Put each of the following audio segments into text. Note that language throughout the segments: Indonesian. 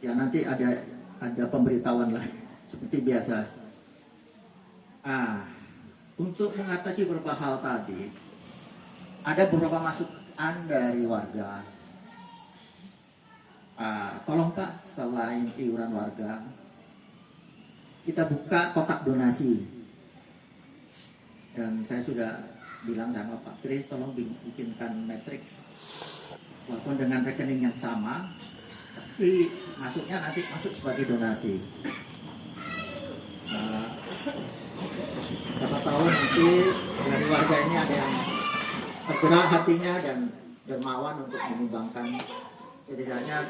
Ya nanti ada pemberitahuan lah seperti biasa. Untuk mengatasi beberapa hal tadi, ada beberapa masukan dari warga. Tolong Pak, selain iuran warga, kita buka kotak donasi. Dan saya sudah bilang sama Pak Kris, tolong bikinkan matriks walaupun dengan rekening yang sama, tapi masuknya nanti masuk sebagai donasi. Siapa tahu nanti dari warga ini ada yang tergerak hatinya dan dermawan untuk menyumbangkan. Setidaknya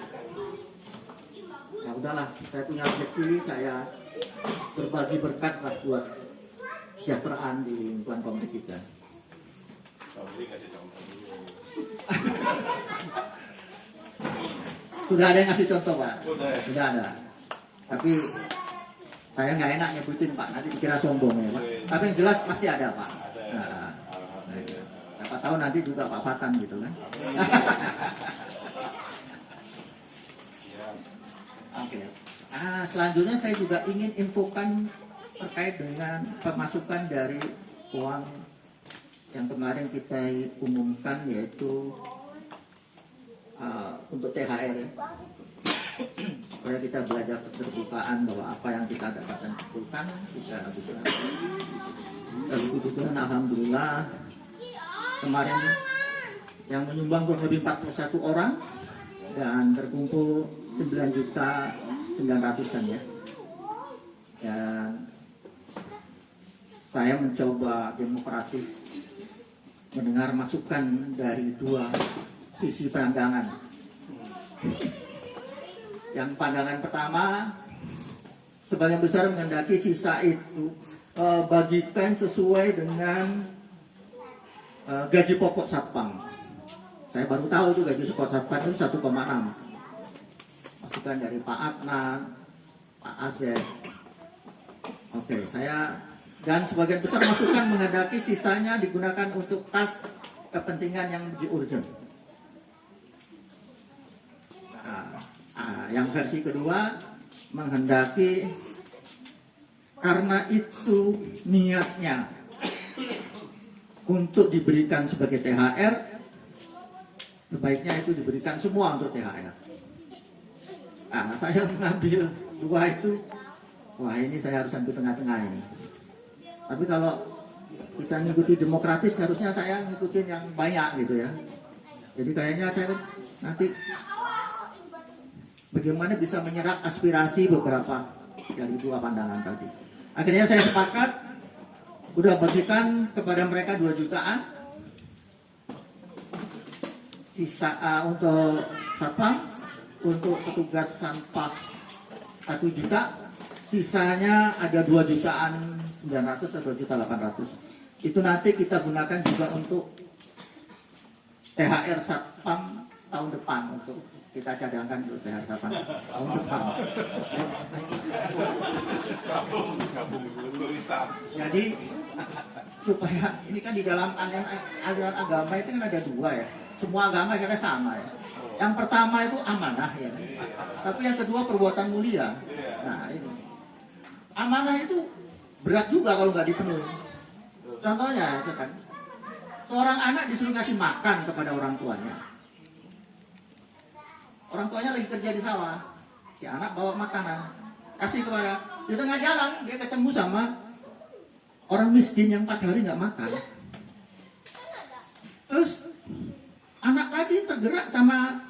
ya udahlah, saya punya rezeki, saya berbagi berkat lah buat kesejahteraan di lingkungan komplek kita. Sudah ada yang ngasih contoh Pak? Sudah ada. Tapi saya nggak enak nyebutin Pak, nanti dikira sombong ya Pak. Tapi yang jelas pasti ada Pak. Siapa tahu nanti juga Pak Fatan gitu kan. Oke. Selanjutnya saya juga ingin infokan terkait dengan pemasukan dari uang yang kemarin kita umumkan, yaitu untuk THR, supaya kita belajar keterbukaan bahwa apa yang kita dapatkan kumpulkan kita lakukan. Kebetulan alhamdulillah kemarin yang menyumbang kurang lebih 41 orang dan terkumpul 9.900.000 ya. Dan saya mencoba demokratis mendengar masukan dari dua sisi pandangan. Yang pandangan pertama, sebagian besar menghendaki sisa itu bagikan sesuai dengan gaji pokok satpam. Saya baru tahu itu gaji pokok satpam itu 1,6. Masukan dari Pak Adnan, Pak Asep. Oke, saya dan sebagian besar masukan menghendaki sisanya digunakan untuk kas kepentingan yang urgent. Yang versi kedua menghendaki karena itu niatnya untuk diberikan sebagai THR, sebaiknya itu diberikan semua untuk THR. Saya mengambil dua itu, wah ini saya harus ambil tengah-tengah ini. Tapi kalau kita ngikuti demokratis, harusnya saya ngikutin yang banyak gitu ya. Jadi kayaknya saya nanti bagaimana bisa menyerap aspirasi beberapa dari dua pandangan tadi. Akhirnya saya sepakat, udah bagikan kepada mereka 2 jutaan. Sisa untuk satpam, untuk petugas sampah 1 juta, sisanya ada 2.900.000 atau 2.800.000. Itu nanti kita gunakan juga untuk THR satpam tahun depan, untuk kita cadangkan untuk THR satpam tahun depan. Jadi supaya ini kan di dalam aliran agama itu kan ada 2 ya. Semua agama kira sama ya. Yang pertama itu amanah ya. Tapi yang kedua perbuatan mulia. Nah ini amanah itu berat juga kalau nggak dipenuhi. Contohnya ya kan, seorang anak disuruh ngasih makan kepada orang tuanya. Orang tuanya lagi kerja di sawah, si anak bawa makanan, kasih kepada, di tengah jalan dia ketemu sama orang miskin yang 4 hari nggak makan. Terus anak tadi tergerak sama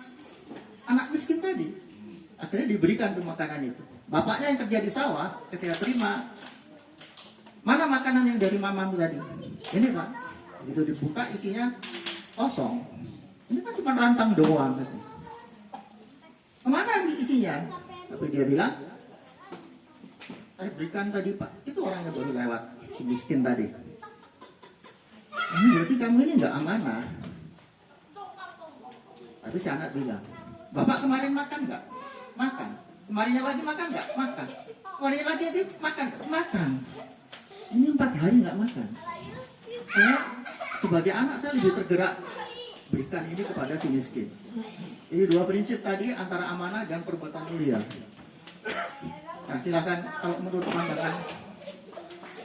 anak miskin tadi, akhirnya diberikan tuh makanan itu. Bapaknya yang kerja di sawah ketika terima, mana makanan yang dari mamamu tadi? Ini Pak, begitu dibuka isinya kosong. Ini kan cuma rantang doang. Kemana isinya? Tapi dia bilang, saya berikan tadi Pak. Itu orangnya baru lewat, si miskin tadi. Ini berarti kamu ini nggak amanah. Tapi si anak bilang, Bapak kemarin makan nggak? Makan. Kemarinnya lagi makan nggak? Makan. Kemarinnya lagi dia makan? Makan. Ini 4 hari nggak makan. Saya sebagai anak saya lebih tergerak berikan ini kepada si miskin. Ini dua prinsip tadi antara amanah dan perbuatan mulia. Nah, silakan kalau menurut pandangan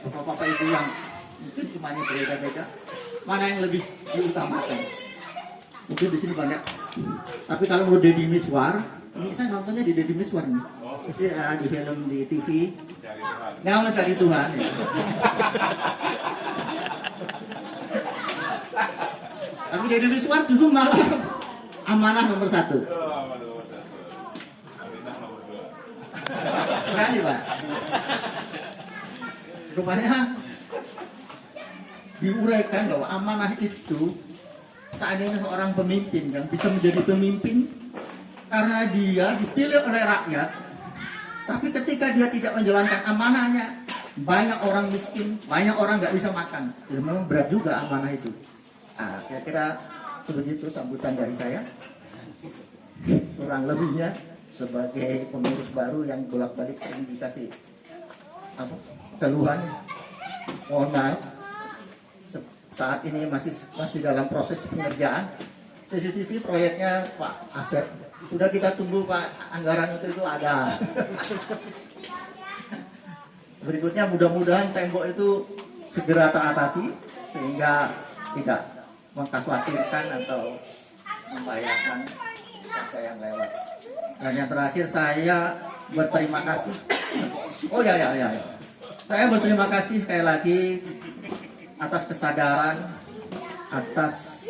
bapak-bapak ibu yang mungkin cuma berbeda-beda, mana yang lebih diutamakan? Mungkin di sini banyak. Tapi kalau menurut Deddy Miswar, ini saya nontonnya di Deddy Miswar nih. Ya, di film di TV. Nggak mencari Tuhan. Ya. Tapi Deddy Miswar dulu malah amanah nomor 1. Berani Pak. Rupanya diuraikan bahwa amanah itu seandainya seorang pemimpin yang bisa menjadi pemimpin karena dia dipilih oleh rakyat, tapi ketika dia tidak menjalankan amanahnya, banyak orang miskin, banyak orang nggak bisa makan. Jadi memang berat juga amanah itu. Nah, kira-kira sebegitu sambutan dari saya. Kurang lebihnya sebagai pengurus baru yang bolak-balik sering dikasih keluhan, mohon maaf. Saat ini masih dalam proses pengerjaan CCTV proyeknya Pak Asep. Sudah kita tunggu Pak, anggaran itu ada. Berikutnya mudah-mudahan tembok itu segera teratasi sehingga tidak mengkhawatirkan atau membahayakan warga yang lewat. Dan yang terakhir saya berterima kasih. Oh ya. Saya berterima kasih sekali lagi atas kesadaran, atas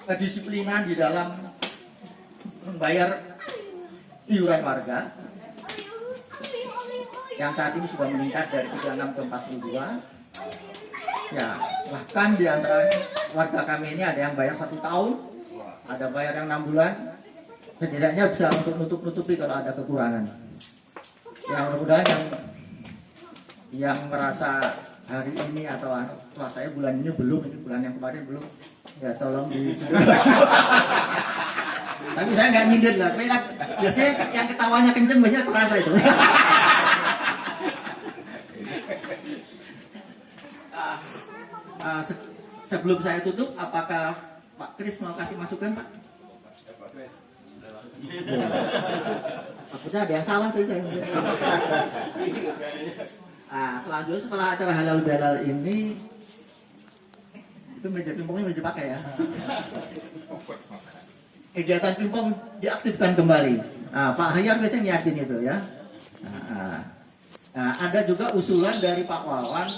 kedisiplinan di dalam membayar iuran warga yang saat ini sudah meningkat dari 36 ke 42. Ya, bahkan di antara warga kami ini ada yang bayar 1 tahun, ada bayar yang 6 bulan. Setidaknya bisa untuk nutup-nutupi kalau ada kekurangan. Ya, mudah-mudahan yang merasa hari ini atau wah saya bulan ini belum, ini bulan yang kemarin belum, ya tolong tapi saya nggak nyindir lah. Biasanya yang ketawanya kenceng biasanya terasa itu. Sebelum saya tutup, apakah Pak Kris mau kasih masukan, Pak? Takutnya ada yang salah tadi saya. Selanjutnya setelah acara halal bihalal ini, itu meja pingpongnya meja pakai ya. Kegiatan pingpong diaktifkan kembali. Pak Hayat biasanya nyiapin itu ya. Ada juga usulan dari Pak Wawan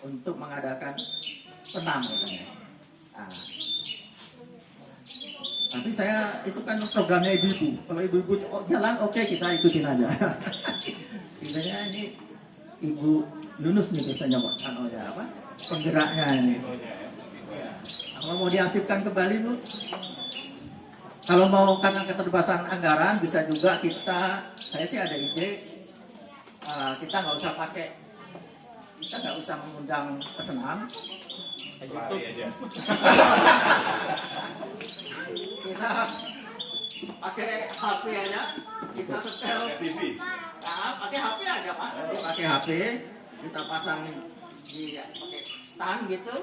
untuk mengadakan senam katanya. Tapi saya itu kan programnya ibu-ibu. Kalau ibu-ibu jalan, oke, kita ikutin aja. Biasanya ini Ibu Yunus nih biasanya Pak, penggeraknya ini. Kalau mau diaktifkan kembali Bu, kalau mau karena keterbatasan anggaran bisa juga saya sih ada ide, kita nggak usah mengundang pesenam. Kita pakai HP aja, kita setel TV. Pakai HP aja Pak, pakai HP, kita pasang pakai stand gitu.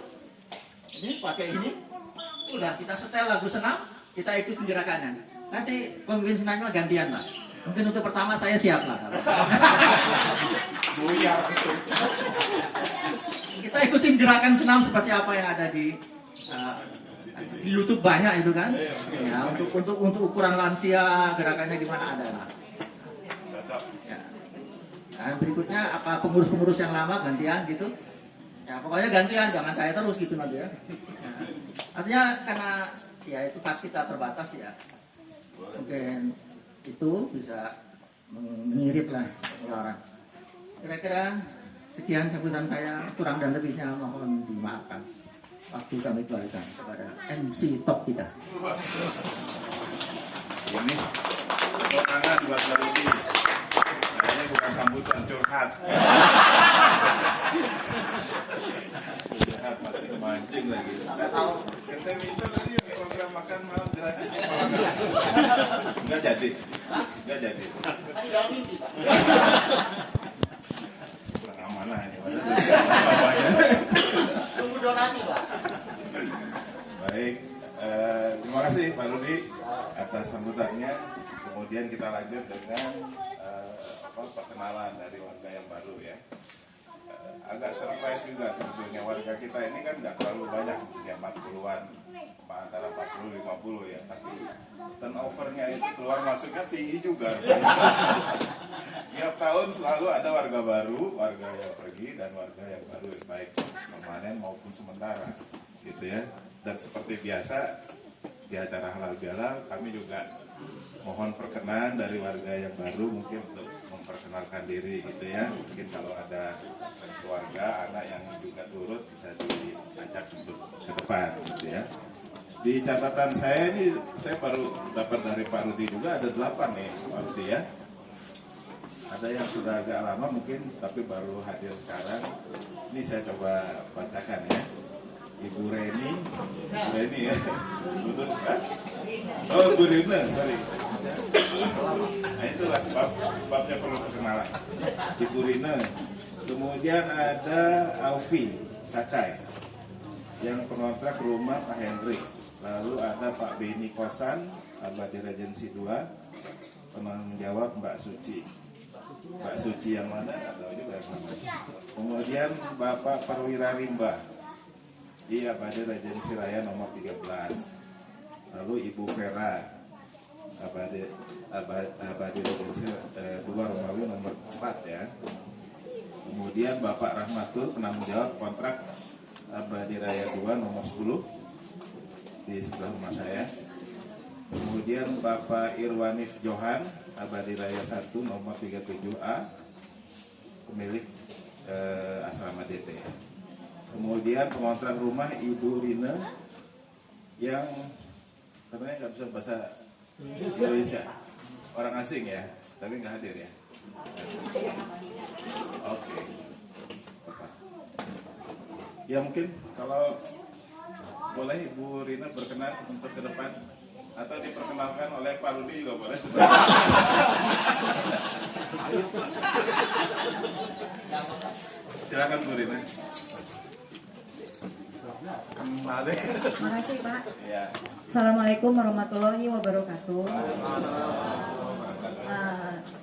Ini pakai ini, udah kita setel lagu senam, kita ikutin gerakannya. Nanti pemimpin senamnya gantian Pak. Mungkin untuk pertama saya siap lah. Kita ikutin gerakan senam seperti apa yang ada di YouTube banyak itu kan. Ya, untuk ukuran lansia gerakannya di mana ada lah. Ya. Nah, berikutnya apa pengurus-pengurus yang lama gantian gitu. Ya, pokoknya gantian, jangan saya terus gitu nanti ya. Artinya karena ya itu pas kita terbatas ya. Mungkin itu bisa mengirit lah orang. Kira-kira sekian sambutan saya, kurang dan lebihnya mohon dimaafkan. Waktu kami kembalikan kepada MC top kita. Ini tepuk tangan buat Larudi. Ini bukan sambutan curhat. Curhat masih kemancing lagi. Tahu. Yang saya minta tadi program makan malam gratis. Enggak jadi. Kurang amanah ini. Tunggu donasi. kasih Pak Rudi atas sambutannya. Kemudian kita lanjut dengan perkenalan dari warga yang baru ya. Agak surprise juga sebetulnya warga kita ini kan nggak terlalu banyak, ya 40-an, antara 40 50 ya, tapi turnovernya itu keluar masuknya tinggi juga. Tiap tahun selalu ada warga baru, warga yang pergi dan warga yang baru, baik permanen maupun sementara, gitu ya. Dan seperti biasa di acara halal bihalal kami juga mohon perkenan dari warga yang baru mungkin untuk memperkenalkan diri gitu ya. Mungkin kalau ada keluarga, anak yang juga turut bisa diajak untuk ke depan gitu ya. Di catatan saya ini, saya baru dapat dari Pak Rudi juga ada 8 nih Pak Rudi ya. Ada yang sudah agak lama mungkin tapi baru hadir sekarang. Ini saya coba bacakan ya. Ibu Reni ya, betul kan? Oh, Bu Rina, sorry. Nah itulah sebabnya perlu perkenalan. Ibu Rina. Kemudian ada Aufi Sakai yang pengontrak rumah Pak Hendrik. Lalu ada Pak Beni Kosan, Abadi Regensi 2, penanggung jawab Mbak Suci. Mbak Suci yang mana? Atau juga yang mana? Kemudian Bapak Perwira Rimba. Iya, Abadi Regensi Raya nomor 13. Lalu Ibu Vera, Abadi Regensi 2 Romawi nomor 4 ya. Kemudian Bapak Rahmatul, penanggung jawab kontrak Abadi Raya 2 nomor 10 di sebelah rumah saya. Kemudian Bapak Irwanif Johan, Abadi Raya 1 nomor 37A, pemilik asrama DT. Kemudian pengontrak rumah Ibu Rina yang katanya nggak bisa bahasa Indonesia, orang asing ya, tapi nggak hadir ya. Oke. Ya mungkin kalau boleh Ibu Rina berkenan untuk ke depan atau diperkenalkan oleh Pak Rudi juga boleh. Silakan Bu Rina. Makasih Pak. Ya. Assalamualaikum warahmatullahi wabarakatuh.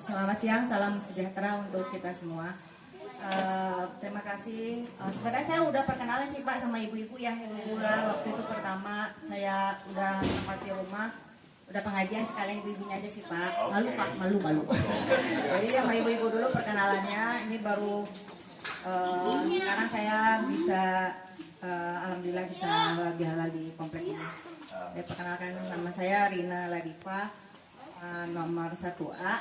Selamat siang, salam sejahtera untuk kita semua. Terima kasih. Sebenarnya saya udah perkenalan sih Pak sama ibu-ibu ya, ibu waktu itu pertama saya udah menempati rumah, udah pengajian sekalian ibu-ibunya aja sih Pak. Malu Pak, malu. Jadi sama ibu-ibu dulu perkenalannya. Ini baru sekarang saya bisa alhamdulillah bisa halal di komplek ini. Saya perkenalkan, nama saya Rina Ladifa, nomor 1A.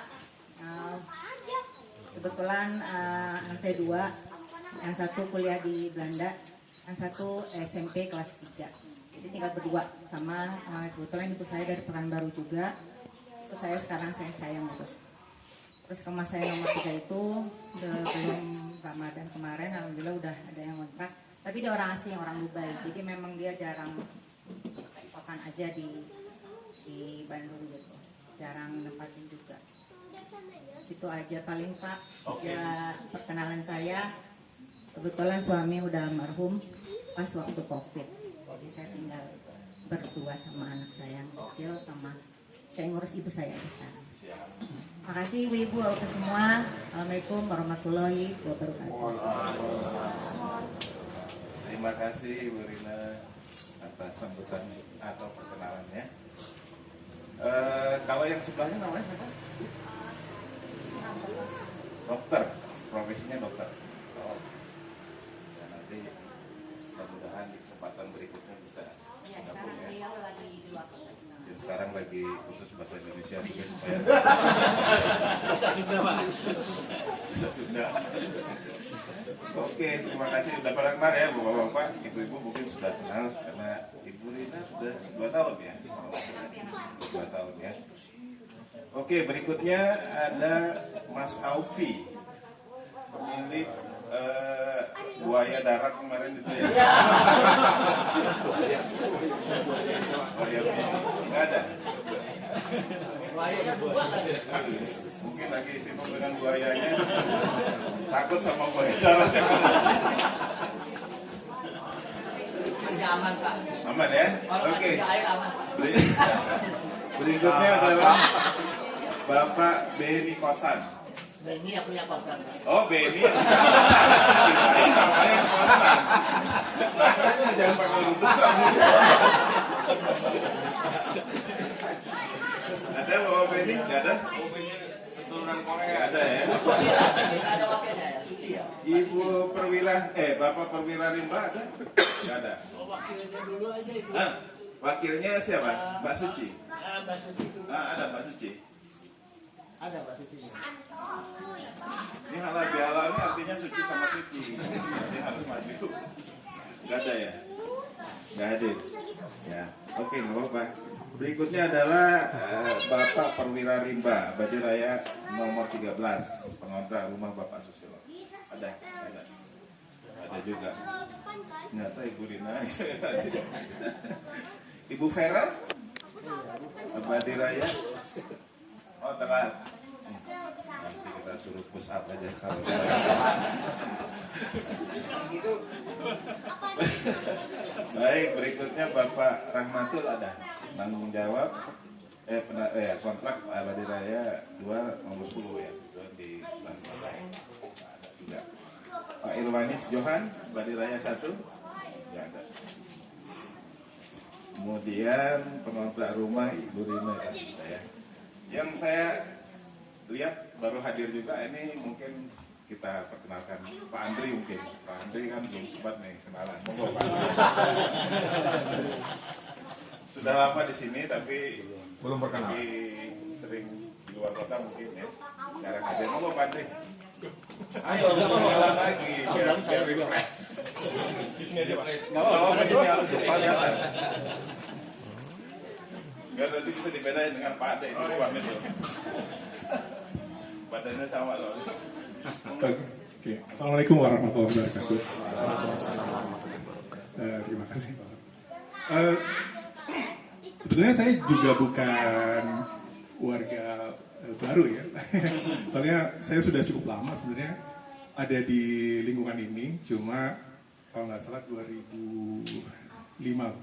Kebetulan anak saya 2, yang satu kuliah di Belanda, yang satu SMP kelas 3. Jadi tinggal berdua sama kebetulan ibu saya dari Pekanbaru juga. Terus saya sekarang saya ngurus. Terus rumah saya nomor 3 itu belum Ramadan kemarin, alhamdulillah udah ada yang kontrak. Tapi dia orang asing, orang Dubai, jadi memang dia jarang pakan aja di Bandung gitu, jarang nempatin juga. Itu aja paling Pak. Ya perkenalan saya. Kebetulan suami udah almarhum pas waktu COVID, jadi saya tinggal berdua sama anak saya yang kecil, sama saya ngurus ibu saya sekarang. Makasih ibu-ibu semua. Assalamualaikum warahmatullahi wabarakatuh. Terima kasih Bu Rina atas sambutan atau perkenalannya. Kalau yang sebelahnya namanya siapa? Dokter, profesinya dokter. Oh. Ya, nanti mudah-mudahan di kesempatan berikutnya bisa gabung ya. Beliau lagi di luar kota. Ya, sekarang lagi khusus bahasa Indonesia juga supaya Bahasa Sunda Pak. bisa Sunda. Oke, terima kasih sudah pada kenal ya Bapak-bapak, Ibu-ibu mungkin sudah kenal karena Ibu Rina sudah 2 tahun ya. 2 tahun ya. Oke, berikutnya ada Mas Aufi, pemilik buaya darat kemarin itu ya. Buaya nggak ada. Buayanya 2 lagi. Mungkin lagi sibuk dengan buayanya, takut sama buaya darat ya. Masih aman Pak. Aman ya? Kalau Oke. masih di air aman Pak. Berikutnya adalah Bapak Beni Kosan. Ini yang punya kosan. Oh, Beni sudah kosan. Kirain namanya kosan. Makanya jangan pakai huruf besar. Ada Bapak Beni? Nggak ada? Keturunan Korea ada ya? Ada wakilnya ya, Suci ya. Ibu Bapak Perwira Rimba ada? Nggak ada. Wakilnya dulu aja itu. Wakilnya siapa? Mbak Suci? Mbak Suci itu. Ada Mbak Suci. Ada Mbak Suci. Ini halal bihalal ini artinya suci sama suci. Jadi harus maju. Nggak ada ya? Nggak hadir. Ya, oke, nggak apa-apa. Berikutnya adalah Bapak Perwira Rimba, Badi Raya nomor 13, pengontrak rumah Bapak Susilo. Ada? Ada. Ada juga. Ternyata Ibu Rina. Ibu Vera? Badi Raya? Oh, telat. Nanti kita suruh push up aja kalau baik, berikutnya Bapak Rahmatul ada tanggung jawab kontrak Badi Raya 2 nomor 10 ya, itu di sebelah kota ya. Ada juga Pak Irwanif Johan Badi Raya 1 ya ada. Kemudian pengontrak rumah Ibu Rina ya. Yang saya lihat baru hadir juga ini, mungkin kita perkenalkan Pak Andri mungkin. Pak Andri kan belum sempat nih kenalan. Monggo Pak Andri. Sudah lama di sini tapi belum perkenalan. Sering di luar kota mungkin ya. Sekarang hadir. Monggo Pak Andri. Ayo kenalan lagi biar refresh. Di sini aja Pak. Kalau di sini harus kelihatan. Biar nanti bisa dibedain dengan Pak Ade. Ini suami tuh. Badannya sama soalnya. Oke. Assalamualaikum warahmatullahi wabarakatuh. Terima kasih Pak. Sebenarnya saya juga bukan warga baru ya. Soalnya saya sudah cukup lama sebenarnya ada di lingkungan ini. Cuma kalau nggak salah 2015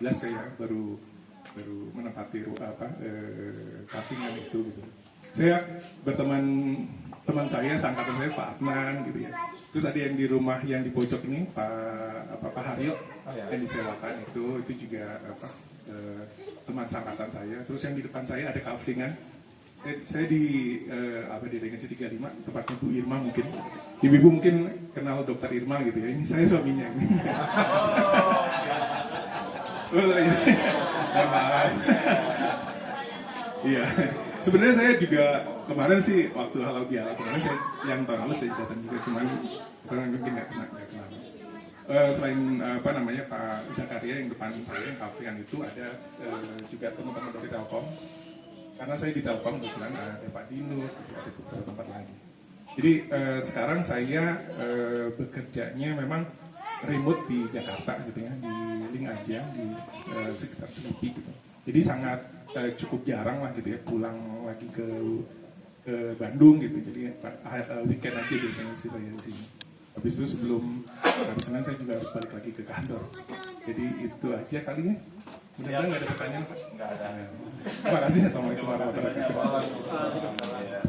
saya baru menempati kafingan itu gitu. Saya berteman teman saya, seangkatan saya Pak Adnan gitu ya. Terus ada yang di rumah yang di pojok ini Pak Haryo yang disewakan itu juga teman seangkatan saya. Terus yang di depan saya ada kafingan. Saya di Regensi 35, tempatnya Bu Irma mungkin. Ibu-ibu mungkin kenal Dokter Irma gitu ya. Ini saya suaminya ini. Iya, sebenarnya saya juga kemarin sih waktu halal bihalal kemarin saya yang tahun lalu saya datang juga, cuman sekarang mungkin nggak kenal. Selain Pak Zakaria yang depan saya yang kafean itu ada juga teman-teman dari Telkom, karena saya di Telkom kebetulan ada Pak Dino, ada beberapa tempat lagi. Jadi sekarang saya bekerjanya memang remote di Jakarta gitu ya, di Lingajang di sekitar Selipi gitu. Jadi sangat cukup jarang lah gitu ya pulang lagi ke Bandung gitu. Jadi weekend aja biasanya sih saya di sini. Habis itu sebelum hari Senin saya juga harus balik lagi ke kantor. Jadi itu aja kali ya. Mudah-mudahan nggak ada pertanyaan Pak. Nggak ada. Terima kasih. Assalamualaikum warahmatullahi wabarakatuh.